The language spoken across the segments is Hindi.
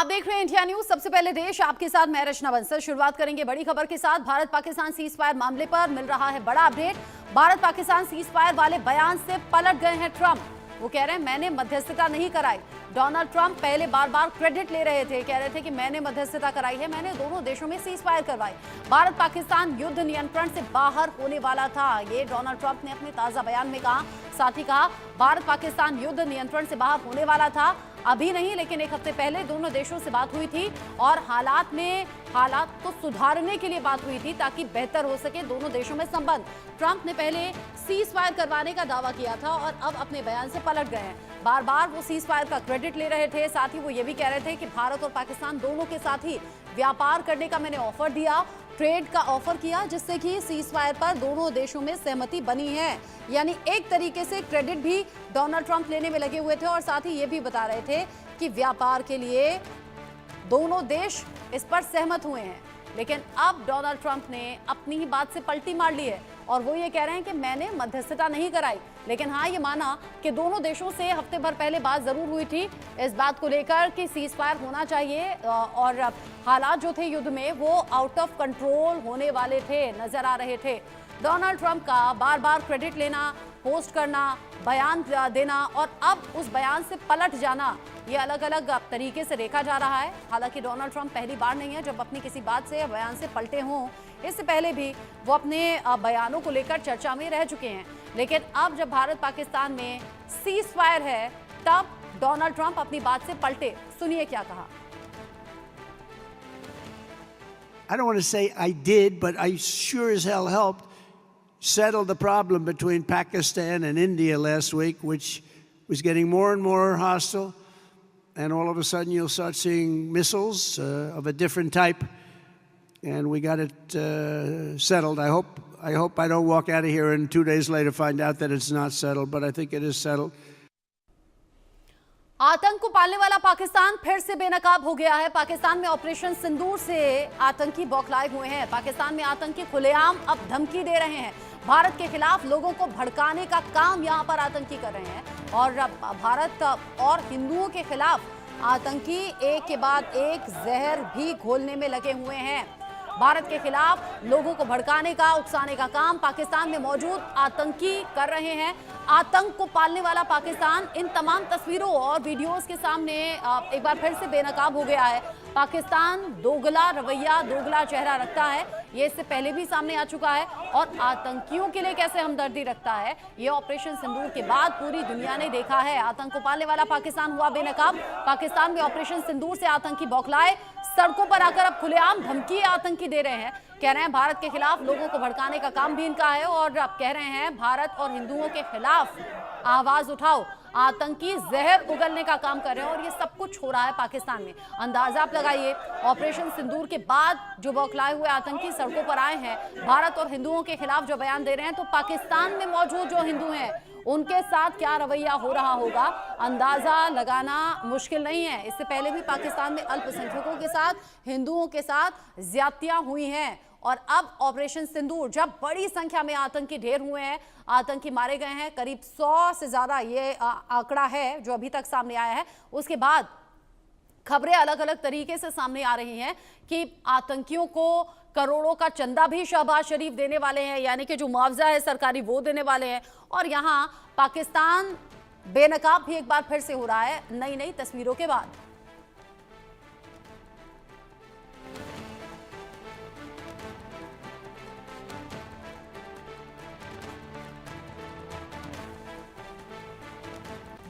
आप देख रहे हैं इंडिया न्यूज। सबसे पहले देश आपके साथ मैं रचना बंसल। शुरुआत करेंगे बड़ी खबर के साथ। भारत पाकिस्तान सीज फायर मामले पर मिल रहा है बड़ा update. Bharat Pakistan cease fire वाले बयान से पलट गए हैं ट्रंप। वो कह रहे हैं मैंने मध्यस्थता नहीं कराई। डोनाल्ड ट्रंप पहले बार बार क्रेडिट ले रहे थे, कह रहे थे कि मैंने मध्यस्थता कराई है, मैंने दोनों देशों में सीज फायर करवाई। भारत पाकिस्तान युद्ध नियंत्रण से बाहर होने वाला था, ये डोनाल्ड ट्रंप ने अपने ताजा बयान में कहा। साथ ही कहा भारत पाकिस्तान युद्ध नियंत्रण से बाहर होने वाला था, अभी नहीं लेकिन एक हफ्ते पहले दोनों देशों से बात हुई थी और हालात को सुधारने के लिए बात हुई थी ताकि बेहतर हो सके दोनों देशों में संबंध। ट्रंप ने पहले सीज फायर करवाने का दावा किया था और अब अपने बयान से पलट गए हैं। बार बार वो सीज फायर का क्रेडिट ले रहे थे, साथ ही वो ये भी कह रहे थे कि भारत और पाकिस्तान दोनों के साथ ही व्यापार करने का मैंने ऑफर दिया, ट्रेड का ऑफर किया, जिससे कि सीज फायर पर दोनों देशों में सहमति बनी है। यानी एक तरीके से क्रेडिट भी डोनाल्ड ट्रंप लेने में लगे हुए थे और साथ ही ये भी बता रहे थे कि व्यापार के लिए दोनों देश इस पर सहमत हुए हैं। लेकिन अब डोनाल्ड ट्रंप ने अपनी ही बात से पलटी मार ली है और वो ये कह रहे हैं कि मैंने मध्यस्थता नहीं कराई, लेकिन हाँ ये माना कि दोनों देशों से हफ्ते भर पहले बात जरूर हुई थी इस बात को लेकर कि सीज फायर होना चाहिए और हालात जो थे युद्ध में वो आउट ऑफ कंट्रोल होने वाले थे, नजर आ रहे थे। डोनाल्ड ट्रंप का बार बार क्रेडिट लेना, पोस्ट करना, बयान देना और अब उस बयान से पलट जाना, ये अलग अलग तरीके से देखा जा रहा है। हालांकि डोनाल्ड ट्रंप पहली बार नहीं है जब अपनी किसी बात से या बयान से पलटे हों, इससे पहले भी वो अपने बयानों को लेकर चर्चा में रह चुके हैं। लेकिन अब जब भारत पाकिस्तान में सीज फायर है तब डोनाल्ड ट्रंप अपनी बात से पलटे। सुनिए क्या कहा। I don't want to say I did, but I sure as hell helped settle the problem between Pakistan and India last week, which was getting more and more hostile. And all of a sudden you'll start seeing missiles of a different type. And we got it settled. I hope I don't walk out of here and 2 days later find out that it's not settled, but I think it is settled. आतंक को पालने वाला पाकिस्तान फिर से बेनकाब हो गया है। पाकिस्तान में ऑपरेशन सिंदूर से आतंकी बौखलाए हुए हैं। पाकिस्तान में आतंकी खुलेआम अब धमकी दे रहे हैं। भारत के खिलाफ लोगों को भड़काने का काम यहां पर आतंकी कर रहे हैं और भारत और हिंदुओं के खिलाफ आतंकी एक के बाद एक जहर भी घोलने में लगे हुए हैं। भारत के खिलाफ लोगों को भड़काने का, उकसाने का काम पाकिस्तान में मौजूद आतंकी कर रहे हैं। आतंक को पालने वाला पाकिस्तान इन तमाम तस्वीरों और वीडियोस के सामने एक बार फिर से बेनकाब हो गया है। पाकिस्तान दोगला रवैया, दोगला चेहरा रखता है, ये इससे पहले भी सामने आ चुका है और आतंकियों के लिए कैसे हमदर्दी रखता है ये ऑपरेशन सिंदूर के बाद पूरी दुनिया ने देखा है। आतंक को पालने वाला पाकिस्तान हुआ बेनकाब। पाकिस्तान में ऑपरेशन सिंदूर से आतंकी बौखलाए, सड़कों पर आकर अब खुलेआम धमकी आतंकी दे रहे हैं। कह रहे हैं भारत के खिलाफ लोगों को भड़काने का काम भी इनका है और अब कह रहे हैं भारत और हिंदुओं के खिलाफ आवाज उठाओ। आतंकी जहर उगलने का काम कर रहे हैं और ये सब कुछ हो रहा है पाकिस्तान में। अंदाजा आप लगाइए, ऑपरेशन सिंदूर के बाद जो बौखलाए हुए आतंकी सड़कों पर आए हैं, भारत और हिंदुओं के खिलाफ जो बयान दे रहे हैं, तो पाकिस्तान में मौजूद जो हिंदू हैं उनके साथ क्या रवैया हो रहा होगा अंदाजा लगाना मुश्किल नहीं है। इससे पहले भी पाकिस्तान में अल्पसंख्यकों के साथ, हिंदुओं के साथ ज्यादतियां हुई हैं और अब ऑपरेशन सिंदूर जब बड़ी संख्या में आतंकी ढेर हुए हैं, आतंकी मारे गए हैं, करीब 100 से ज्यादा ये आंकड़ा है जो अभी तक सामने आया है। उसके बाद खबरें अलग अलग तरीके से सामने आ रही हैं कि आतंकियों को करोड़ों का चंदा भी शहबाज शरीफ देने वाले हैं, यानी कि जो मुआवजा है सरकारी वो देने वाले हैं। और यहां पाकिस्तान बेनकाब भी एक बार फिर से हो रहा है नई नई तस्वीरों के बाद।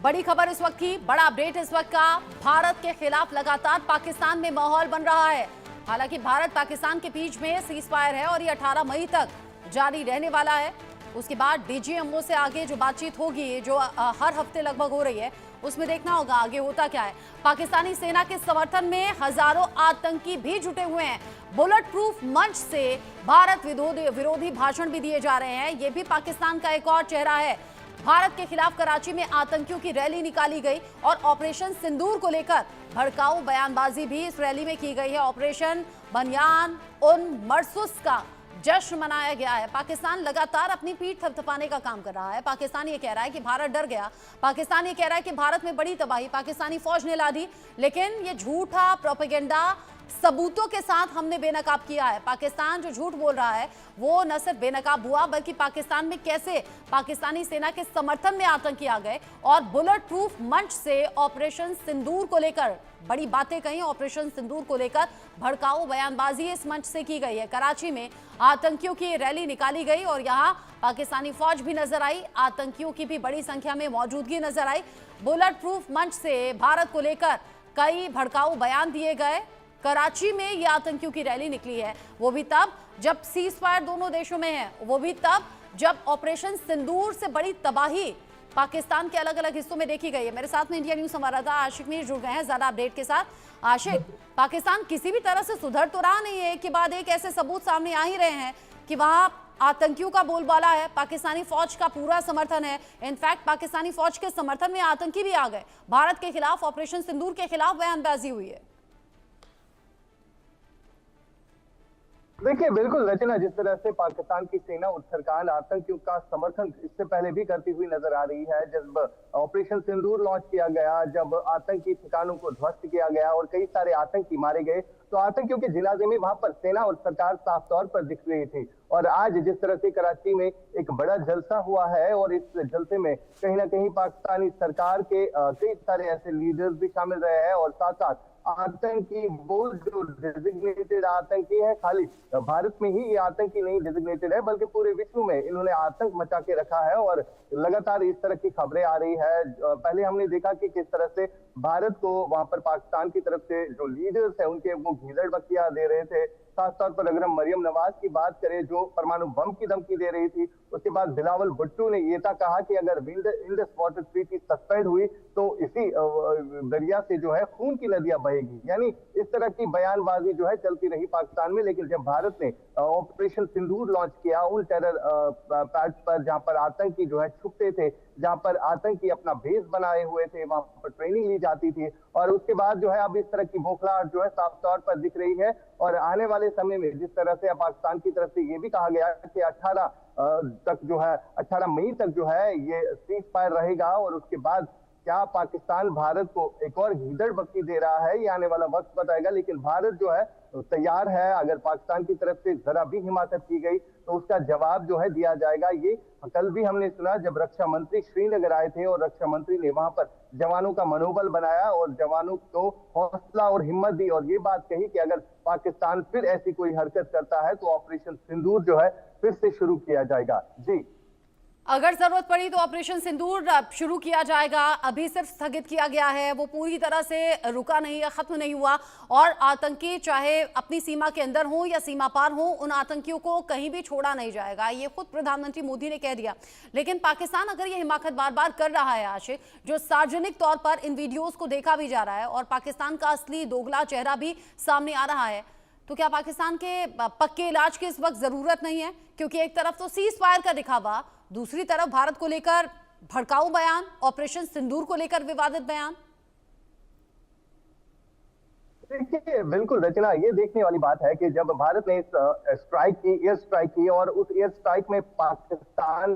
बड़ी खबर इस वक्त की, बड़ा अपडेट इस वक्त का। भारत के खिलाफ लगातार पाकिस्तान में माहौल बन रहा है। हालांकि भारत पाकिस्तान के बीच में सीज फायर है और ये 18 मई तक जारी रहने वाला है। उसके बाद डीजीएमओ से आगे जो बातचीत होगी, जो हर हफ्ते लगभग हो रही है, उसमें देखना होगा आगे होता क्या है। पाकिस्तानी सेना के समर्थन में हजारों आतंकी भी जुटे हुए हैं। बुलेट प्रूफ मंच से भारत विरोधी भाषण भी दिए जा रहे हैं। ये भी पाकिस्तान का एक और चेहरा है। भारत के खिलाफ कराची में आतंकियों की रैली निकाली गई और ऑपरेशन सिंदूर को लेकर भड़काऊ बयानबाजी भी इस रैली में की गई है। ऑपरेशन बनियान उन मरसुस का जश्न मनाया गया है। पाकिस्तान लगातार अपनी पीठ थपथपाने का काम कर रहा है। पाकिस्तान ये कह रहा है कि भारत डर गया, पाकिस्तान ये कह रहा है कि भारत में बड़ी तबाही पाकिस्तानी फौज ने ला दी, लेकिन ये झूठा प्रोपेगेंडा सबूतों के साथ हमने बेनकाब किया है। पाकिस्तान जो झूठ बोल रहा है वो न सिर्फ बेनकाब हुआ, बल्कि पाकिस्तान में कैसे पाकिस्तानी सेना के समर्थन में आतंकी आ गए और बुलेट प्रूफ मंच से ऑपरेशन सिंदूर को लेकर बड़ी बातें कही। ऑपरेशन सिंदूर को लेकर भड़काऊ बयानबाजी इस मंच से की गई है। कराची में आतंकियों की रैली निकाली गई और यहाँ पाकिस्तानी फौज भी नजर आई, आतंकियों की भी बड़ी संख्या में मौजूदगी नजर आई। बुलेट प्रूफ मंच से भारत को लेकर कई भड़काऊ बयान दिए गए। कराची में ये आतंकियों की रैली निकली है, वो भी तब जब सीज फायर दोनों देशों में है, वो भी तब जब ऑपरेशन सिंदूर से बड़ी तबाही पाकिस्तान के अलग अलग हिस्सों में देखी गई है। मेरे साथ में इंडिया न्यूज संवाददाता आशिक मीर जुड़ गए हैं ज्यादा अपडेट के साथ। आशिक, पाकिस्तान किसी भी तरह से सुधर तो रहा नहीं है, एक के बाद एक ऐसे सबूत सामने आ ही रहे हैं कि वहां आतंकियों का बोलबाला है, पाकिस्तानी फौज का पूरा समर्थन है। इनफैक्ट पाकिस्तानी फौज के समर्थन में आतंकी भी आ गए। भारत के खिलाफ ऑपरेशन सिंदूर के खिलाफ बयानबाजी हुई है। देखिए, बिल्कुल रचना, जिस तरह से पाकिस्तान की सेना और सरकार आतंकियों का समर्थन इससे पहले भी करती हुई नजर आ रही है। जब ऑपरेशन सिंदूर लॉन्च किया गया, जब आतंकी ठिकानों को ध्वस्त किया गया और कई सारे आतंकी मारे गए, तो आतंकियों के जिनाजे में वहां पर सेना और सरकार साफ तौर पर दिख रही थी। और आज जिस तरह से कराची में एक बड़ा जलसा हुआ है और इस जलसे में कहीं ना कहीं पाकिस्तानी सरकार के कई सारे ऐसे लीडर्स भी शामिल रहे हैं और साथ साथ आतंकी वो जो डेजिग्नेटेड आतंकी है, खाली भारत में ही ये आतंकी नहीं डेजिग्नेटेड है बल्कि पूरे विश्व में इन्होंने आतंक मचा के रखा है। और लगातार इस तरह की खबरें आ रही है। पहले हमने देखा कि किस तरह से भारत को वहां पर पाकिस्तान की तरफ से जो लीडर्स है उनके वो घीलड़ बख्तियार दे रहे थे। खास तौर पर अगर हम मरियम नवाज की बात करें जो परमाणु बम की धमकी दे रही थी, उसके बाद बिलावल भुट्टो ने ये तक कहा कि अगर इंडस वाटर ट्रीटी सस्पेंड हुई तो इसी दरिया से जो है खून की नदियां बहेगी। यानी इस तरह की बयानबाजी जो है चलती रही पाकिस्तान में। लेकिन जब भारत ने ऑपरेशन सिंदूर लॉन्च किया उन टेरर पैड्स पर जहां पर आतंकी जो है छुपते थे, जहां पर आतंकी अपना बेस बनाए हुए थे, वहां पर ट्रेनिंग ली जाती थी, और उसके बाद जो है अब इस तरह की बौखलाहट जो है साफ तौर पर दिख रही है। और आने वाले समय में जिस तरह से पाकिस्तान की तरफ से ये भी कहा गया कि 18 तक जो है 18 मई तक जो है ये सीज फायर रहेगा, और उसके बाद क्या पाकिस्तान भारत को एक और घीदड़ बख्ती दे रहा है, ये आने वाला वक्त बताएगा। लेकिन भारत जो है तैयार है, अगर पाकिस्तान की तरफ से जरा भी हिमाकत की गई तो उसका जवाब जो है दिया जाएगा। ये कल भी हमने सुना जब रक्षा मंत्री श्रीनगर आए थे और रक्षा मंत्री ने वहां पर जवानों का मनोबल बनाया और जवानों को हौसला और हिम्मत दी, और ये बात कही कि अगर पाकिस्तान फिर ऐसी कोई हरकत करता है तो ऑपरेशन सिंदूर जो है फिर से शुरू किया जाएगा। जी, अगर जरूरत पड़ी तो ऑपरेशन सिंदूर शुरू किया जाएगा। अभी सिर्फ स्थगित किया गया है, वो पूरी तरह से रुका नहीं है, खत्म नहीं हुआ। और आतंकी चाहे अपनी सीमा के अंदर हो या सीमा पार हो, उन आतंकियों को कहीं भी छोड़ा नहीं जाएगा, ये खुद प्रधानमंत्री मोदी ने कह दिया। लेकिन पाकिस्तान अगर ये हिमाकत बार बार कर रहा है आशिक, जो सार्वजनिक तौर पर इन वीडियोज को देखा भी जा रहा है और पाकिस्तान का असली दोगला चेहरा भी सामने आ रहा है, तो क्या पाकिस्तान के पक्के इलाज की इस वक्त जरूरत नहीं है? क्योंकि एक तरफ तो सीज फायर का दिखावा, दूसरी तरफ भारत को लेकर भड़काऊ बयान, ऑपरेशन सिंदूर को लेकर विवादित बयान। देखिए, बिल्कुल रचना, ये देखने वाली बात है कि जब भारत ने इस स्ट्राइक की, एयर स्ट्राइक की, और उस एयर स्ट्राइक में पाकिस्तान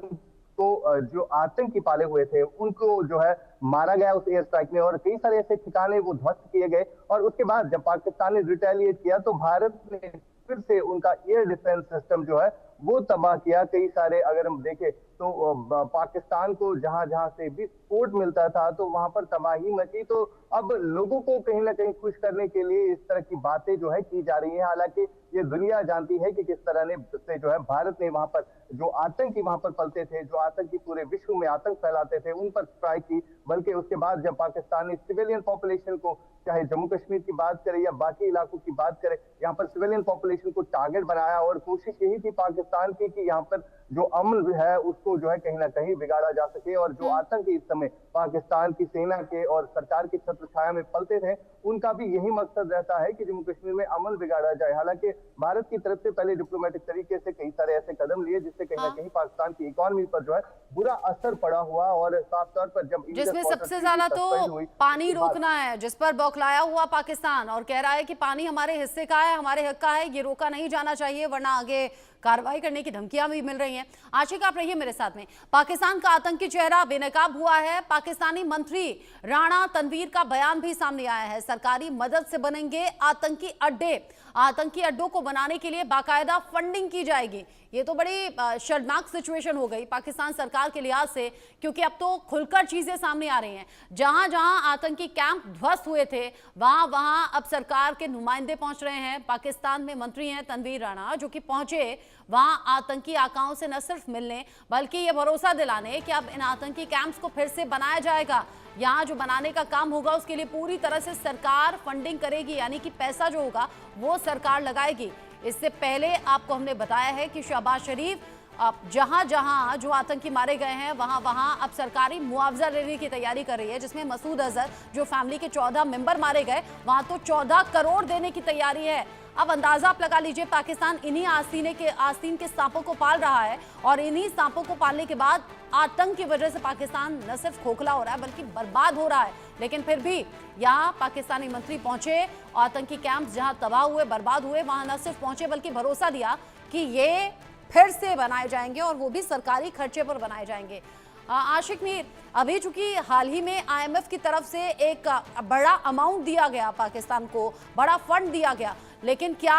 को जो आतंकी पाले हुए थे उनको जो है मारा गया उस एयर स्ट्राइक में, और कई सारे ऐसे ठिकाने वो ध्वस्त किए गए। और उसके बाद जब पाकिस्तान ने रिटेलिएट किया तो भारत ने फिर से उनका एयर डिफेंस सिस्टम जो है वो तबाह किया। कई सारे अगर हम देखें तो पाकिस्तान को जहां जहां से भी सपोर्ट मिलता था तो वहां पर तबाही मची। तो अब लोगों को कहीं ना कहीं खुश करने के लिए इस तरह की बातें जो है की जा रही है। हालांकि ये दुनिया जानती है कि किस तरह ने से जो है भारत ने वहां पर जो आतंकी वहां पर पलते थे, जो आतंकी पूरे विश्व में आतंक फैलाते थे, उन पर स्ट्राइक की। बल्कि उसके बाद जब पाकिस्तान ने सिविलियन पॉपुलेशन को, चाहे जम्मू कश्मीर की बात करें या बाकी इलाकों की बात करें, यहाँ पर सिविलियन पॉपुलेशन को टारगेट बनाया, और कोशिश यही थी पाकिस्तान की कि यहाँ पर जो अमन है उसको जो है कहीं ना कहीं बिगाड़ा जा सके। और जो आतंकी इस समय पाकिस्तान की सेना के और सरकार की छत्र छाया में पलते थे, उनका भी यही मकसद रहता है कि जम्मू कश्मीर में अमन बिगाड़ा जाए। हालांकि भारत की तरफ से पहले डिप्लोमेटिक तरीके से कई सारे ऐसे कदम लिए जिससे कहीं ना कहीं पाकिस्तान की इकोनॉमी पर जो है बुरा असर पड़ा हुआ। और साफ तौर पर जब जिसमें सबसे ज्यादा तो पानी रोकना है, जिस पर बौखलाया हुआ पाकिस्तान और कह रहा है कि पानी हमारे हिस्से का है, हमारे हक का है, ये रोका नहीं जाना चाहिए वरना आगे कार्रवाई करने की धमकियां भी मिल रही हैं। आशिक, आप रहिए मेरे साथ में। पाकिस्तान का आतंकी चेहरा बेनकाब हुआ है। पाकिस्तानी मंत्री राणा तनवीर का बयान भी सामने आया है। सरकारी मदद से बनेंगे आतंकी अड्डे, आतंकी अड्डों को बनाने के लिए बाकायदा फंडिंग की जाएगी। ये तो बड़ी शर्मनाक सिचुएशन हो गई पाकिस्तान सरकार के लिहाज से, क्योंकि अब तो खुलकर चीजें सामने आ रही हैं। जहां जहां आतंकी कैंप ध्वस्त हुए थे वहां वहां अब सरकार के नुमाइंदे पहुंच रहे हैं। पाकिस्तान में मंत्री हैं तनवीर राणा, जो कि पहुंचे वहां आतंकी आकाओं से न सिर्फ मिलने बल्कि ये भरोसा दिलाने कि अब इन आतंकी कैंप्स को फिर से बनाया जाएगा। यहाँ जो बनाने का काम होगा उसके लिए पूरी तरह से सरकार फंडिंग करेगी, यानी कि पैसा जो होगा वो सरकार लगाएगी। इससे पहले आपको हमने बताया है कि शहबाज शरीफ अब जहां जहां जो आतंकी मारे गए हैं वहां वहां अब सरकारी मुआवजा लेने की तैयारी कर रही है, जिसमें मसूद अजहर जो फैमिली के 14 मेंबर मारे गए वहां तो 14 करोड़ देने की तैयारी है। अब अंदाजा आप लगा लीजिए, पाकिस्तान इन्हीं आस्तीन के सांपों को पाल रहा है और इन्हीं सांपों को पालने के बाद आतंक की वजह से पाकिस्तान न सिर्फ खोखला हो रहा है बल्कि बर्बाद हो रहा है। लेकिन फिर भी यहाँ पाकिस्तानी मंत्री पहुंचे, आतंकी कैंप जहां तबाह हुए बर्बाद हुए वहां न सिर्फ पहुंचे बल्कि भरोसा दिया कि ये फिर से बनाए जाएंगे और वो भी सरकारी खर्चे पर बनाए जाएंगे। आशिक मीर, अभी चूंकि हाल ही में IMF की तरफ से एक बड़ा अमाउंट दिया गया, पाकिस्तान को बड़ा फंड दिया गया, लेकिन क्या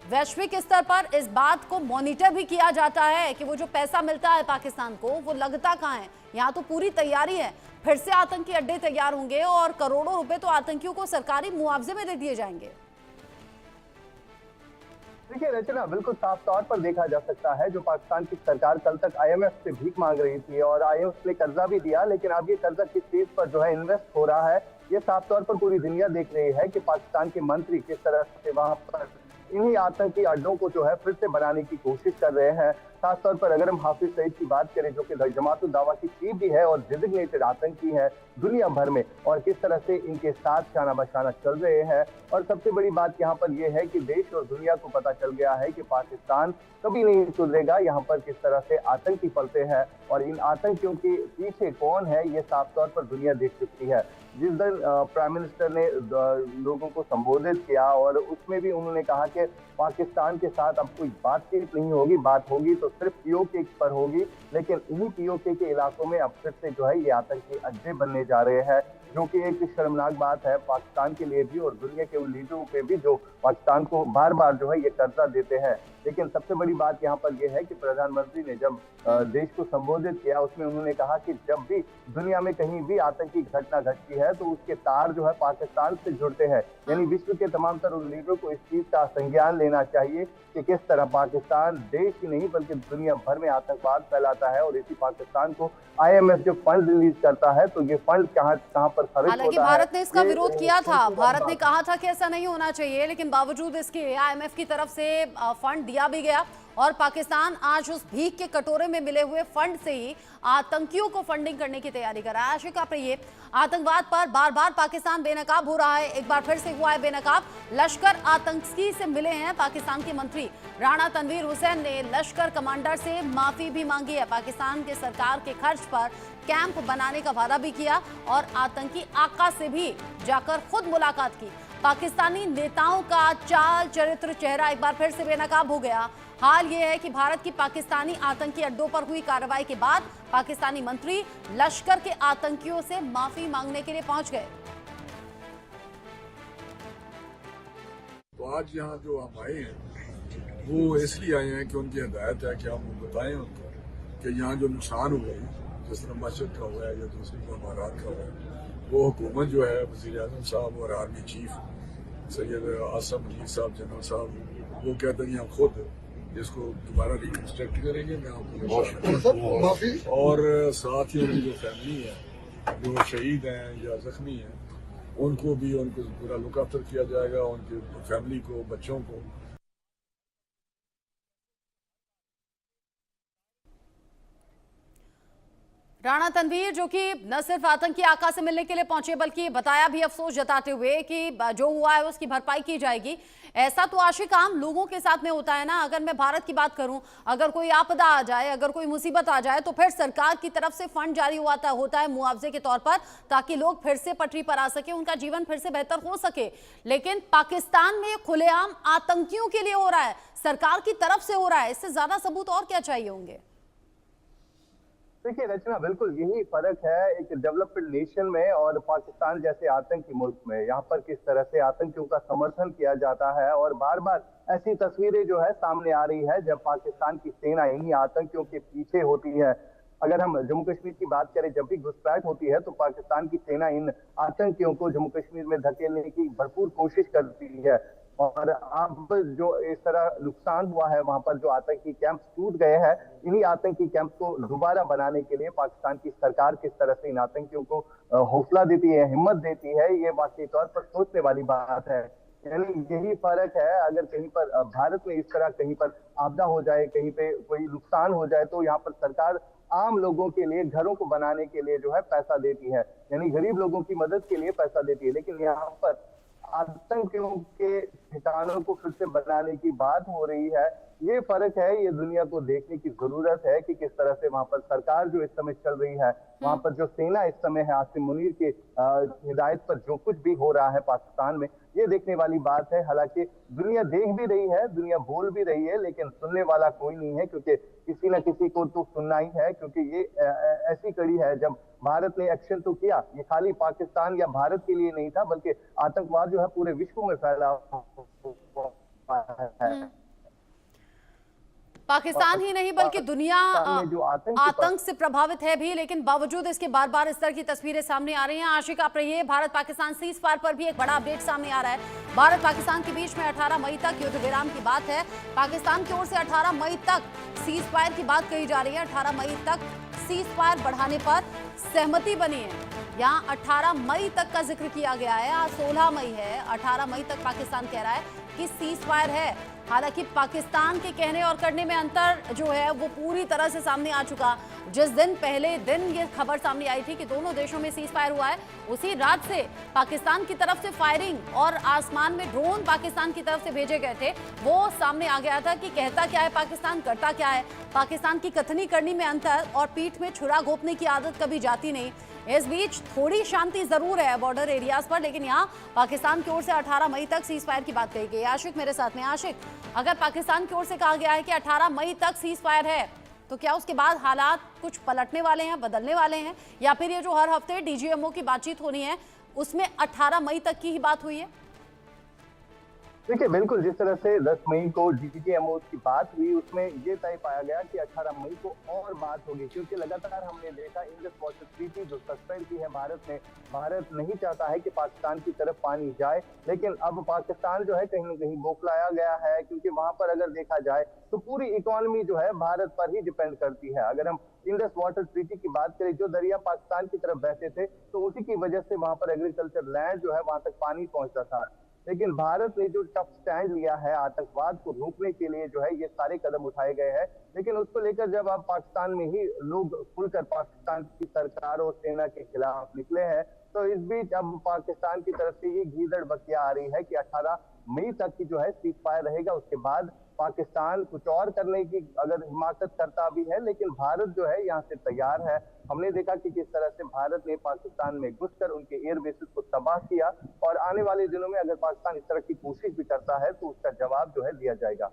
वैश्विक स्तर पर इस बात को मॉनिटर भी किया जाता है कि वो जो पैसा मिलता है पाकिस्तान को वो लगता कहाँ है? यहाँ तो पूरी तैयारी है, फिर से आतंकी अड्डे तैयार होंगे और करोड़ों रुपए तो आतंकियों को सरकारी मुआवजे में दे दिए जाएंगे। देखिए रचना, बिल्कुल साफ तौर पर देखा जा सकता है जो पाकिस्तान की सरकार कल तक IMF से भीख मांग रही थी और IMF ने कर्जा भी दिया, लेकिन अब ये कर्जा किस चीज पर जो है इन्वेस्ट हो रहा है ये साफ तौर पर पूरी दुनिया देख रही है कि पाकिस्तान के मंत्री किस तरह से वहां पर इन्हीं आतंकी अड्डों को जो है फिर से बनाने की कोशिश कर रहे हैं। खास तौर पर अगर हम हाफिज सईद की बात करें जो कि जमात-उद दावा की चीफ भी है और डेजिग्नेटेड आतंकी है दुनिया भर में, और किस तरह से इनके साथ शाना बशाना चल रहे हैं। और सबसे बड़ी बात यहाँ पर यह है कि देश और दुनिया को पता चल गया है कि पाकिस्तान कभी नहीं सुधरेगा। यहाँ पर किस तरह से आतंकी पलते हैं और इन आतंकियों के पीछे कौन है ये साफ तौर पर दुनिया देख चुकी है। जिस दिन प्राइम मिनिस्टर ने लोगों को संबोधित किया और उसमें भी उन्होंने कहा कि पाकिस्तान के साथ अब कोई बातचीत नहीं होगी, बात होगी तो सिर्फ POK पर होगी, लेकिन इन्हीं POK के इलाकों में अब फिर से जो है ये आतंकी अड्डे बनने जा रहे हैं, जो कि एक शर्मनाक बात है पाकिस्तान के लिए भी और दुनिया के उन लीडरों पे भी जो पाकिस्तान को बार बार जो है ये कर्जा देते हैं। लेकिन सबसे बड़ी बात यहाँ पर यह है कि प्रधानमंत्री ने जब देश को संबोधित किया उसमें उन्होंने कहा कि जब भी दुनिया में कहीं भी आतंकी घटना घटती है तो उसके तार जो है पाकिस्तान से जुड़ते हैं। यानी विश्व के तमाम तर लीडरों को इस चीज का संज्ञान लेना चाहिए कि किस तरह पाकिस्तान देश ही नहीं बल्कि दुनिया भर में आतंकवाद फैलाता है और इसी पाकिस्तान को IMF जो फंड रिलीज करता है तो ये फंड कहाँ पर खर्च होता है। हालांकि भारत ने इसका विरोध किया था, भारत ने कहा था कि ऐसा नहीं होना चाहिए, लेकिन बावजूद इसके IMF की तरफ से फंड दिया भी गया और पाकिस्तान आज उस भीख के कटोरे में मिले हुए फंड से ही आतंकियों को फंडिंग करने की तैयारी कर रहा है। आशिक, आप रहिए, आतंकवाद पर बार बार पाकिस्तान बेनकाब हो रहा है, एक बार फिर से हुआ है बेनकाब। लश्कर आतंकी से मिले हैं पाकिस्तान के मंत्री राणा तनवीर हुसैन ने लश्कर कमांडर से माफी भी मांगी है। पाकिस्तान के सरकार के खर्च पर कैंप बनाने का वादा भी किया और आतंकी आका से भी जाकर खुद मुलाकात की। पाकिस्तानी नेताओं का चाल चरित्र चेहरा एक बार फिर से बेनकाब हो गया। हाल ये है कि भारत की पाकिस्तानी आतंकी अड्डों पर हुई कार्रवाई के बाद पाकिस्तानी मंत्री लश्कर के आतंकियों से माफी मांगने के लिए पहुंच गए। तो आज यहाँ जो हम आए हैं वो इसलिए आए हैं कि उनकी हिदायत है कि हम बताएं उनको कि यहाँ जो नुकसान हुआ है, जिस तरह मस्जिद का हुआ है या दूसरी इमारत का हुआ है, वो हुकूमत जो है वज़ीर आज़म साहब और आर्मी चीफ सैयद आसम अली साहब जनरल साहब वो कहते हैं हम खुद इसको दोबारा रिकंस्ट्रक्ट करेंगे। मैं आपको और साथ ही उनकी जो फैमिली है जो शहीद हैं या जख्मी हैं उनको भी उनको पूरा लुक आफ्टर किया जाएगा, उनकी फैमिली को, बच्चों को। राणा तनवीर जो कि न सिर्फ आतंकी आका से मिलने के लिए पहुंचे बल्कि बताया भी अफसोस जताते हुए कि जो हुआ है उसकी भरपाई की जाएगी। ऐसा तो आशिक आम लोगों के साथ में होता है ना। अगर मैं भारत की बात करूं, अगर कोई आपदा आ जाए, अगर कोई मुसीबत आ जाए तो फिर सरकार की तरफ से फंड जारी होता है मुआवजे के तौर पर, ताकि लोग फिर से पटरी पर आ सके, उनका जीवन फिर से बेहतर हो सके। लेकिन पाकिस्तान में खुलेआम आतंकियों के लिए हो रहा है। सरकार की तरफ से हो रहा है, इससे ज्यादा सबूत और क्या चाहिए होंगे? देखिए रचना, बिल्कुल यही फर्क है एक डेवलप्ड नेशन में और पाकिस्तान जैसे आतंकी मुल्क में। यहाँ पर किस तरह से आतंकियों का समर्थन किया जाता है और बार बार ऐसी तस्वीरें जो है सामने आ रही है जब पाकिस्तान की सेना इन्हीं आतंकियों के पीछे होती है। अगर हम जम्मू कश्मीर की बात करें, जब भी घुसपैठ होती है तो पाकिस्तान की सेना इन आतंकियों को जम्मू कश्मीर में धकेलने की भरपूर कोशिश करती है। और अब जो इस तरह नुकसान हुआ है, वहां पर जो आतंकी कैंप टूट गए हैं, इन्हीं आतंकी कैंप को दोबारा बनाने के लिए पाकिस्तान की सरकार किस तरह से इन आतंकियों को हौसला देती है, हिम्मत देती है, ये वाकई तौर पर सोचने वाली बात है। यानी यही फर्क है। अगर कहीं पर भारत में इस तरह कहीं पर आपदा हो जाए, कहीं पे कोई नुकसान हो जाए, तो यहाँ पर सरकार आम लोगों के लिए घरों को बनाने के लिए जो है पैसा देती है, यानी गरीब लोगों की मदद के लिए पैसा देती है। लेकिन यहाँ पर आतंकियों के ठिकानों को फिर से बनाने की बात हो रही है। ये फर्क है, ये दुनिया को देखने की जरूरत है कि किस तरह से वहां पर सरकार जो इस समय चल रही है, वहां पर जो सेना इस समय है आसिम मुनीर के हिदायत पर जो कुछ भी हो रहा है पाकिस्तान में, ये देखने वाली बात है। हालांकि दुनिया देख भी रही है, दुनिया बोल भी रही है, लेकिन सुनने वाला कोई नहीं है, क्योंकि किसी न किसी को तो सुनना ही है। क्योंकि ये ऐसी कड़ी है, जब भारत ने एक्शन तो किया, ये खाली पाकिस्तान या भारत के लिए नहीं था, बल्कि आतंकवाद जो है पूरे विश्व में फैला है। पाकिस्तान ही नहीं बल्कि दुनिया आतंक से प्रभावित है भी, लेकिन बावजूद इसके बार बार इस तरह की तस्वीरें सामने आ रही हैं। आशिक आप रहिए, भारत पाकिस्तान सीज फायर पर भी एक बड़ा अपडेट सामने आ रहा है। भारत पाकिस्तान के बीच में 18 मई तक युद्ध विराम की बात है। पाकिस्तान की ओर से 18 मई तक सीज फायर की बात कही जा रही है। 18 मई तक सीज फायर बढ़ाने पर सहमति बनी है। यहाँ 18 मई तक का जिक्र किया गया है, आज 16 मई है। 18 मई तक पाकिस्तान कह रहा है कि सीज फायर है। हालांकि पाकिस्तान के कहने और करने में अंतर जो है वो पूरी तरह से सामने आ चुका। जिस दिन पहले दिन ये खबर सामने आई थी कि दोनों देशों में सीज फायर हुआ है, उसी रात से पाकिस्तान की तरफ से फायरिंग और आसमान में ड्रोन पाकिस्तान की तरफ से भेजे गए थे। वो सामने आ गया था कि कहता क्या है पाकिस्तान, करता क्या है। पाकिस्तान की कथनी करनी में अंतर और पीठ में छुरा घोंपने की आदत कभी जाती नहीं। इस बीच थोड़ी शांति जरूर है बॉर्डर एरियाज पर, लेकिन यहाँ पाकिस्तान की ओर से 18 मई तक सीज फायर की बात कही गई। आशिक मेरे साथ में। आशिक, अगर पाकिस्तान की ओर से कहा गया है कि 18 मई तक सीज फायर है, तो क्या उसके बाद हालात कुछ पलटने वाले हैं, बदलने वाले हैं, या फिर ये जो हर हफ्ते डीजीएमओ की बातचीत होनी है उसमें 18 मई तक की ही बात हुई है? देखिए बिल्कुल, जिस तरह से 10 मई को डीजीएमओ की बात हुई, उसमें ये तय पाया गया कि 18 मई को और बात होगी, क्योंकि लगातार हमने देखा इंडस वाटर ट्रीटी जो सस्पेंड की है भारत ने, भारत नहीं चाहता है कि पाकिस्तान की तरफ पानी जाए। लेकिन अब पाकिस्तान जो है कहीं न कहीं बौखलाया गया है, क्योंकि वहां पर अगर देखा जाए तो पूरी इकोनॉमी जो है भारत पर ही डिपेंड करती है। अगर हम इंडस वाटर ट्रीटी की बात करें, जो दरिया पाकिस्तान की तरफ बहते थे, तो उसी की वजह से वहां पर एग्रीकल्चर लैंड जो है वहां तक पानी पहुंचता था। लेकिन भारत ने जो टफ स्टैंड लिया है आतंकवाद को रोकने के लिए, जो है ये सारे कदम उठाए गए हैं। लेकिन उसको लेकर जब आप पाकिस्तान में ही लोग खुलकर पाकिस्तान की सरकार और सेना के खिलाफ निकले हैं, तो इस बीच अब पाकिस्तान की तरफ से ये गीदड़ बकिया आ रही है कि 18 मई तक की जो है सीज फायर रहेगा। उसके बाद पाकिस्तान कुछ और करने की अगर हिमाकत करता भी है, लेकिन भारत जो है यहाँ से तैयार है। हमने देखा कि किस तरह से भारत ने पाकिस्तान में घुसकर उनके एयर बेसिस को तबाह किया, और आने वाले दिनों में अगर पाकिस्तान इस तरह की कोशिश भी करता है तो उसका जवाब जो है दिया जाएगा।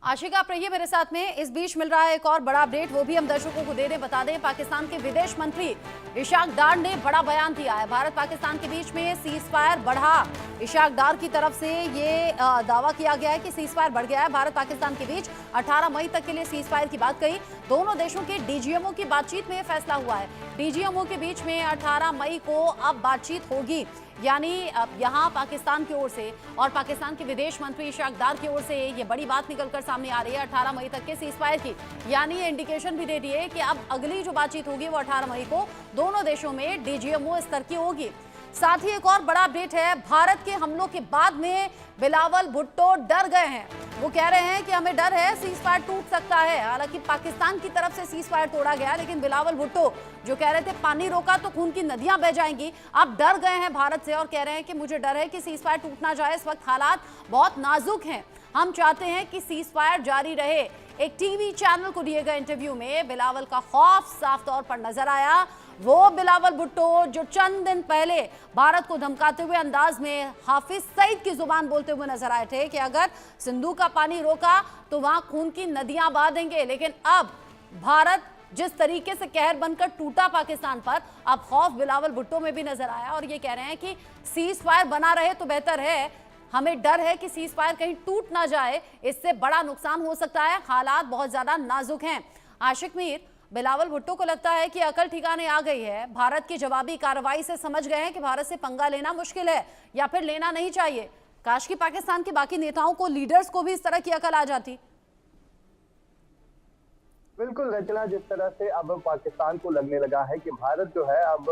आशिक आप रहिए मेरे साथ में। इस बीच मिल रहा है एक और बड़ा अपडेट, वो भी हम दर्शकों को दे दें, बता दें। पाकिस्तान के विदेश मंत्री इशाक डार ने बड़ा बयान दिया है। भारत पाकिस्तान के बीच में सीज फायर बढ़ा। इशाक डार की तरफ से ये दावा किया गया है कि सीज फायर बढ़ गया है। भारत पाकिस्तान के बीच 18 मई तक के लिए सीज फायर की बात कही। दोनों देशों के डीजीएमओ की बातचीत में फैसला हुआ है। डीजीएमओ के बीच में 18 मई को अब बातचीत होगी, यानी यहाँ पाकिस्तान की ओर से और पाकिस्तान के विदेश मंत्री इशाक डार की ओर से ये बड़ी बात निकलकर सामने आ रही है 18 मई तक के सीज फायर की। यानी ये इंडिकेशन भी दे रही है कि अब अगली जो बातचीत होगी वो 18 मई को दोनों देशों में डीजीएमओ स्तर की होगी। साथ ही एक और बड़ा अपडेट है, भारत के हमलों के बाद में बिलावल भुट्टो डर गए हैं। वो कह रहे हैं कि हमें डर है सीज फायर टूट सकता है। हालांकि पाकिस्तान की तरफ से सीज फायर तोड़ा गया, लेकिन बिलावल भुट्टो जो कह रहे थे पानी रोका तो खून की नदियां बह जाएंगी, अब डर गए हैं भारत से और कह रहे हैं कि मुझे डर है कि सीज फायर टूट ना जाए। इस वक्त हालात बहुत नाजुक हैं, हम चाहते हैं कि सीज फायर जारी रहे। एक टीवी चैनल को दिए गए इंटरव्यू में बिलावल का खौफ साफ तौर पर नजर आया वो बिलावल भुट्टो जो चंद दिन पहले भारत को धमकाते हुए अंदाज में हाफिज सईद की जुबान बोलते हुए नजर आए थे कि अगर सिंधु का पानी रोका तो वहां खून की नदियां बहा देंगे, लेकिन अब भारत जिस तरीके से कहर बनकर टूटा पाकिस्तान पर, अब खौफ बिलावल भुट्टो में भी नजर आया और ये कह रहे हैं कि सीज फायर बना रहे तो बेहतर है। हमें डर है कि सीज फायर कहीं टूट ना जाए, इससे बड़ा नुकसान हो सकता है, हालात बहुत ज्यादा नाजुक हैं। आशिक मीर, बिलावल भुट्टो को लगता है कि अकल ठिकाने आ गई है, भारत की जवाबी कार्रवाई से समझ गए हैं कि भारत से पंगा लेना मुश्किल है या फिर लेना नहीं चाहिए। काश कि पाकिस्तान के बाकी नेताओं को, लीडर्स को भी इस तरह की अकल आ जाती। बिल्कुल रचना, जिस तरह से अब पाकिस्तान को लगने लगा है कि भारत जो है अब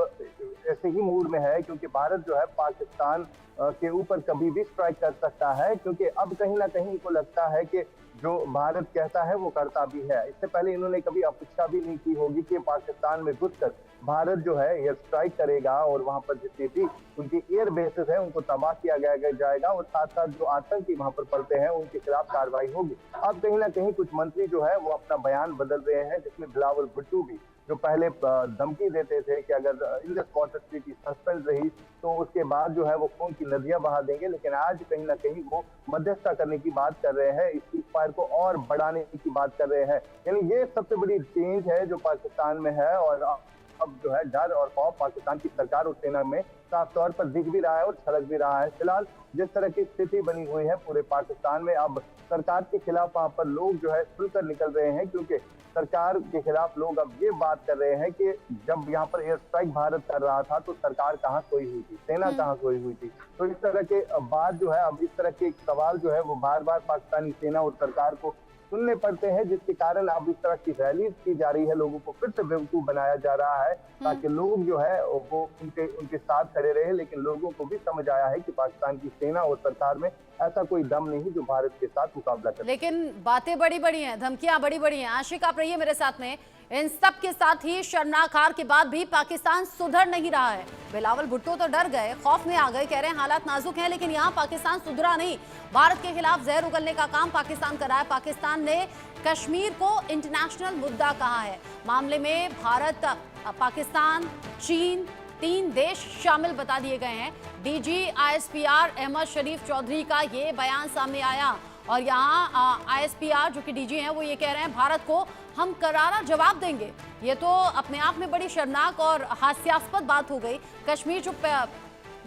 ऐसे ही मूड में है, क्योंकि भारत जो है पाकिस्तान के ऊपर कभी भी स्ट्राइक कर सकता है, क्योंकि अब कहीं ना कहीं इनको लगता है कि जो भारत कहता है वो करता भी है। इससे पहले इन्होंने कभी अपेक्षा भी नहीं की होगी कि पाकिस्तान में घुसकर भारत जो है एयर स्ट्राइक करेगा और वहां पर जितनी भी उनकी एयर बेसेस है उनको तबाह किया जाएगा और साथ साथ जो आतंकी वहां पर पड़ते हैं उनके खिलाफ कार्रवाई होगी। अब कहीं ना कहीं कुछ मंत्री जो है वो अपना बयान बदल रहे हैं, जिसमें बिलावल भुट्टो भी जो पहले धमकी देते थे कि अगर इंडस वाटर ट्रीटी सस्पेंड रही तो उसके बाद जो है वो खून की नदियां बहा देंगे, लेकिन आज कहीं ना कहीं वो मध्यस्थता करने की बात कर रहे हैं, इस सीज फायर को और बढ़ाने की बात कर रहे हैं। यानी ये सबसे बड़ी चेंज है जो पाकिस्तान में है और अब जो है डर और खौफ पाकिस्तान की सरकार और सेना में साफ तौर पर दिख भी रहा है और छलक भी रहा है। फिलहाल जिस तरह की स्थिति बनी हुई है पूरे पाकिस्तान में, अब सरकार के खिलाफ वहां पर लोग जो है खुलकर निकल रहे हैं, क्योंकि सरकार के खिलाफ लोग अब ये बात कर रहे हैं कि जब यहाँ पर एयर स्ट्राइक भारत कर रहा था तो सरकार कहाँ सोई हुई थी, सेना कहाँ सोई हुई थी। तो इस तरह के बात जो है, अब इस तरह के सवाल जो है वो बार बार पाकिस्तानी सेना और सरकार को सुनने पड़ते हैं, जिसके कारण अब इस तरह की रैली की जा रही है, लोगों को फिर से बेवकूफ बनाया जा रहा है ताकि लोग जो है वो उनके साथ खड़े रहे। लेकिन लोगों को भी समझ आया है कि पाकिस्तान की सेना और सरकार में ऐसा कोई दम नहीं जो भारत के साथ मुकाबला करे। लेकिन बातें बड़ी बड़ी हैं, धमकियां बड़ी बड़ी हैं। आशिक, आप रहिए मेरे साथ में। इन सब के साथ ही शर्मनाक हार के बाद भी पाकिस्तान सुधर नहीं रहा है। बिलावल भुट्टो तो डर गए, खौफ में आ गए, कह रहे हैं हालात नाजुक हैं, लेकिन यहाँ पाकिस्तान सुधरा नहीं। भारत के खिलाफ जहर उगलने का काम पाकिस्तान कर रहा है। पाकिस्तान ने कश्मीर को इंटरनेशनल मुद्दा कहा है। मामले में भारत, पाकिस्तान, चीन, 3 देश शामिल बता दिए गए हैं। डीजी ISPR अहमद शरीफ चौधरी का ये बयान सामने आया और यहाँ ISPR जो कि डीजी हैं वो ये कह रहे हैं भारत को हम करारा जवाब देंगे। ये तो अपने आप में बड़ी शर्मनाक और हास्यास्पद बात हो गई। कश्मीर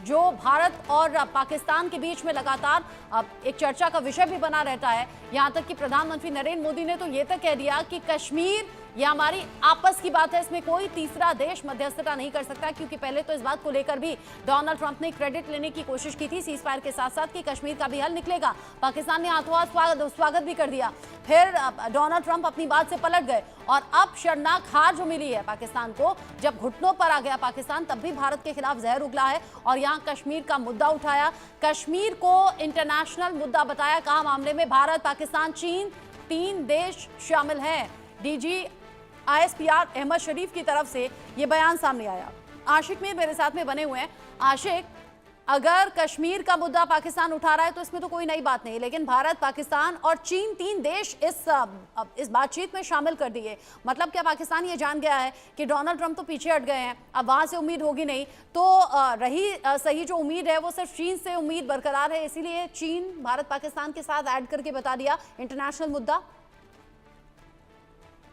जो भारत और पाकिस्तान के बीच में लगातार एक चर्चा का विषय भी बना रहता है। यहाँ तक कि प्रधानमंत्री नरेंद्र मोदी ने तो ये तक कह दिया कि कश्मीर ये हमारी आपस की बात है, इसमें कोई तीसरा देश मध्यस्थता नहीं कर सकता, क्योंकि पहले तो इस बात को लेकर भी डोनाल्ड ट्रंप ने क्रेडिट लेने की कोशिश की थी सीज फायर के साथ साथ कि कश्मीर का भी हल निकलेगा। पाकिस्तान ने हाथों हाथ स्वागत भी कर दिया। फिर डोनाल्ड ट्रंप अपनी बात से पलट गए और अब शर्मनाक हार जो मिली है पाकिस्तान को, जब घुटनों पर आ गया पाकिस्तान, तब भी भारत के खिलाफ जहर उगला है और यहाँ कश्मीर का मुद्दा उठाया, कश्मीर को इंटरनेशनल मुद्दा बताया। कहा मामले में भारत, पाकिस्तान, चीन, 3 देश शामिल हैं। डीजी ISPR अहमद शरीफ की तरफ से ये बयान सामने आया। आशिक में मेरे साथ में बने हुए हैं। आशिक, अगर कश्मीर का मुद्दा पाकिस्तान उठा रहा है तो इसमें तो कोई नई बात नहीं, लेकिन भारत, पाकिस्तान और चीन 3 देश इस बातचीत में शामिल कर दिए। मतलब क्या पाकिस्तान ये जान गया है कि डोनाल्ड ट्रंप तो पीछे हट गए हैं, अब वहां से उम्मीद होगी नहीं, तो रही सही जो उम्मीद है वो सिर्फ चीन से उम्मीद बरकरार है, इसीलिए चीन भारत पाकिस्तान के साथ ऐड करके बता दिया इंटरनेशनल मुद्दा।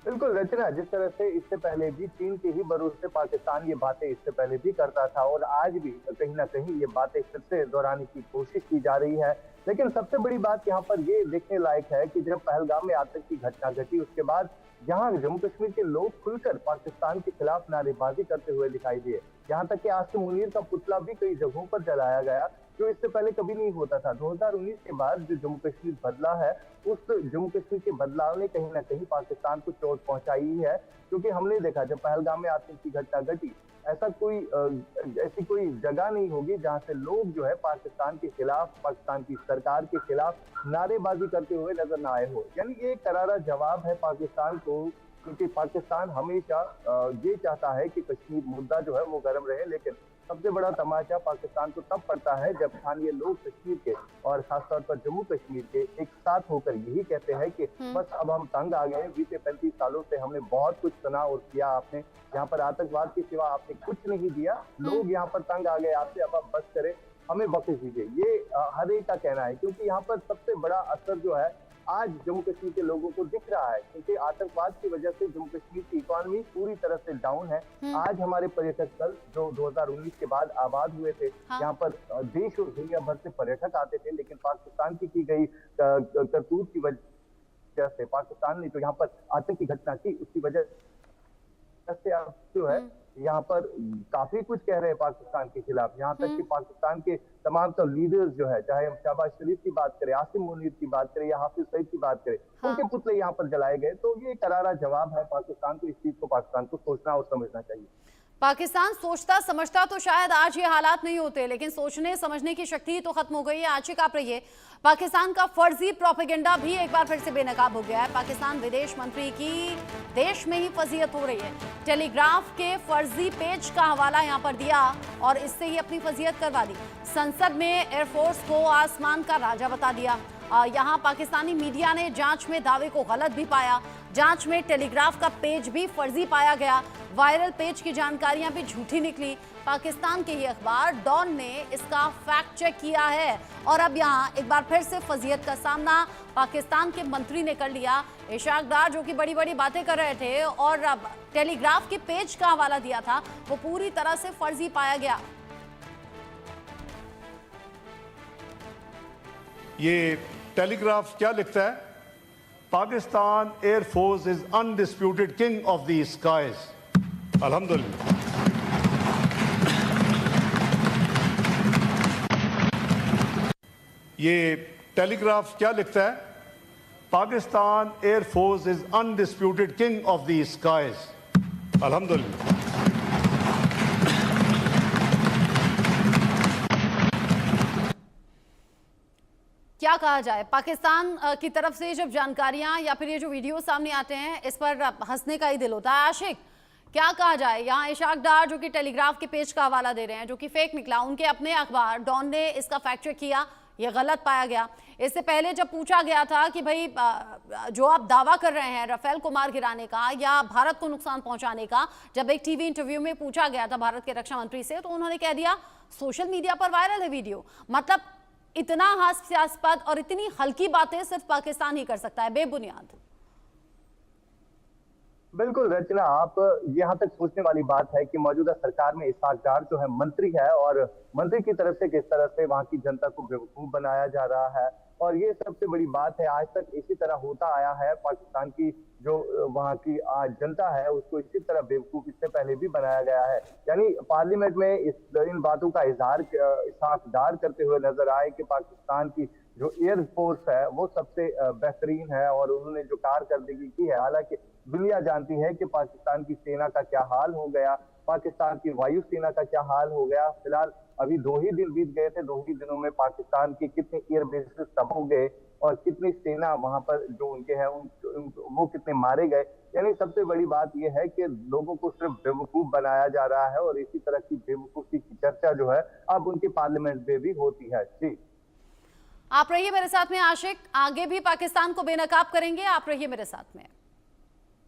बिल्कुल रचना, जिस तरह से इससे पहले भी चीन के ही भरोसे पाकिस्तान ये बातें इससे पहले भी करता था और आज भी कहीं ना कहीं ये बातें फिर से दोहराने की कोशिश की जा रही है। लेकिन सबसे बड़ी बात यहाँ पर ये देखने लायक है कि जब पहलगाम में आतंकी घटना घटी उसके बाद यहाँ जम्मू कश्मीर के लोग खुलकर पाकिस्तान के खिलाफ नारेबाजी करते हुए दिखाई दिए। यहाँ तक कि आसिम मुनीर का पुतला भी कई जगहों पर जलाया गया, जो इससे पहले कभी नहीं होता था। 2019 के बाद जो जम्मू कश्मीर बदला है, उस जम्मू कश्मीर के बदलाव ने कहीं ना कहीं पाकिस्तान को चोट पहुंचाई है, क्योंकि हमने देखा जब पहलगाम में आतंकी घटना घटी, ऐसी कोई जगह नहीं होगी जहां से लोग जो है पाकिस्तान के खिलाफ, पाकिस्तान की सरकार के खिलाफ नारेबाजी करते हुए नजर न आए हो। यानी ये करारा जवाब है पाकिस्तान को, क्योंकि पाकिस्तान हमेशा ये चाहता है कि कश्मीर मुद्दा जो है वो गर्म रहे, लेकिन सबसे बड़ा तमाचा पाकिस्तान को तब पड़ता है जब स्थानीय लोग कश्मीर के और खासतौर पर जम्मू कश्मीर के एक साथ होकर यही कहते हैं कि बस अब हम तंग आ गए, बीते 35 सालों से हमने बहुत कुछ सुना और किया, आपने यहाँ पर आतंकवाद के सिवा आपने कुछ नहीं दिया, लोग यहाँ पर तंग आ गए आपसे, अब आप बस करें, हमें बख्श दीजिए। ये हर एक का कहना है, क्योंकि यहाँ पर सबसे बड़ा असर जो है आज जम्मू कश्मीर के लोगों को दिख रहा है, क्योंकि आतंकवाद की वजह से जम्मू कश्मीर की इकोनॉमी पूरी तरह से डाउन है। आज हमारे पर्यटक स्थल जो 2019 के बाद आबाद हुए थे, यहाँ पर देश और दुनिया भर से पर्यटक आते थे, लेकिन पाकिस्तान की गई करतूत की वजह से, पाकिस्तान ने जो यहाँ पर आतंकी घटना की उसकी वजह से अब जो है यहाँ पर काफी कुछ कह रहे हैं पाकिस्तान के खिलाफ। यहाँ तक कि पाकिस्तान के तमाम तो लीडर्स जो है, चाहे हम शहबाज शरीफ की बात करें, आसिम मुनीर की बात करें या हाफिज सईद की बात करें, उनके पुतले यहाँ पर जलाए गए। तो ये करारा जवाब है पाकिस्तान को, इस चीज को पाकिस्तान को सोचना और समझना चाहिए। पाकिस्तान सोचता समझता तो शायद आज ये हालात नहीं होते, लेकिन सोचने समझने की शक्ति तो खत्म हो गई है। आशिक आप रहिए, पाकिस्तान का फर्जी प्रोपेगेंडा भी एक बार फिर से बेनकाब हो गया है। पाकिस्तान विदेश मंत्री की देश में ही फजीहत हो रही है। टेलीग्राफ के फर्जी पेज का हवाला यहाँ पर दिया और इससे ही अपनी फजीहत करवा दी। संसद में एयरफोर्स को आसमान का राजा बता दिया। यहाँ पाकिस्तानी मीडिया ने जांच में दावे को गलत भी पाया। जांच में टेलीग्राफ का पेज भी फर्जी पाया गया। वायरल पेज की जानकारियां भी झूठी निकली। पाकिस्तान के ही अखबार डॉन ने इसका फैक्ट चेक किया है और अब यहाँ एक बार फिर से फजीहत का सामना पाकिस्तान के मंत्री ने कर लिया। इशाक डार जो कि बड़ी बड़ी बातें कर रहे थे और अब टेलीग्राफ के पेज का हवाला दिया था, वो पूरी तरह से फर्जी पाया गया। ये टेलीग्राफ क्या लिखता है? Pakistan air force is undisputed king of the skies. अल्हम्दुलिल्लाह। ये टेलीग्राफ क्या लिखता है? Pakistan air force is undisputed king of the skies. अल्हम्दुलिल्लाह। क्या कहा जाए, पाकिस्तान की तरफ से जब जानकारियां या फिर ये जो वीडियो सामने आते हैं इस पर हंसने का ही दिल होता है। आशिक, क्या कहा जाए, यहाँ इशाक डार जो कि टेलीग्राफ के पेज का हवाला दे रहे हैं जो कि फेक निकला, उनके अपने अखबार डॉन ने इसका फैक्ट चेक किया, ये गलत पाया गया। इससे पहले जब पूछा गया था कि भाई जो आप दावा कर रहे हैं राफेल को मार गिराने का या भारत को नुकसान पहुंचाने का, जब एक टीवी इंटरव्यू में पूछा गया था भारत के रक्षा मंत्री से, तो उन्होंने कह दिया सोशल मीडिया पर वायरल है वीडियो। मतलब इतना हास्यास्पद और इतनी हल्की बातें सिर्फ पाकिस्तान ही कर सकता है, बेबुनियाद। बिल्कुल रचना, आप यहाँ तक सोचने वाली बात है कि मौजूदा सरकार में इशाक डार जो है मंत्री है और मंत्री की तरफ से किस तरह से वहां की जनता को बेवकूफ बनाया जा रहा है, और ये सबसे बड़ी बात है। आज तक इसी तरह होता आया है, पाकिस्तान की जो वहां की जनता है उसको इसी तरह बेवकूफ इससे पहले भी बनाया गया है। यानी पार्लियामेंट में इन बातों का इजहार इशाक डार करते हुए नजर आए कि पाकिस्तान की जो एयर फोर्स है वो सबसे बेहतरीन है और उन्होंने जो कारकर्दगी की है। हालांकि दुनिया जानती है कि पाकिस्तान की सेना का क्या हाल हो गया, पाकिस्तान की वायु सेना का क्या हाल हो गया। फिलहाल अभी 2 ही दिन बीत गए थे, 2 ही दिनों में पाकिस्तान के कितने एयर बेसेस तबाह हो गए और कितनी सेना वहां पर जो उनके हैं वो कितने मारे गए। यानी सबसे बड़ी बात यह है कि लोगों को सिर्फ बेवकूफ बनाया जा रहा है और इसी तरह की बेवकूफी की चर्चा जो है अब उनके पार्लियामेंट में भी होती है। जी, आप रहिए मेरे साथ में आशिक, आगे भी पाकिस्तान को बेनकाब करेंगे, आप रहिए मेरे साथ में।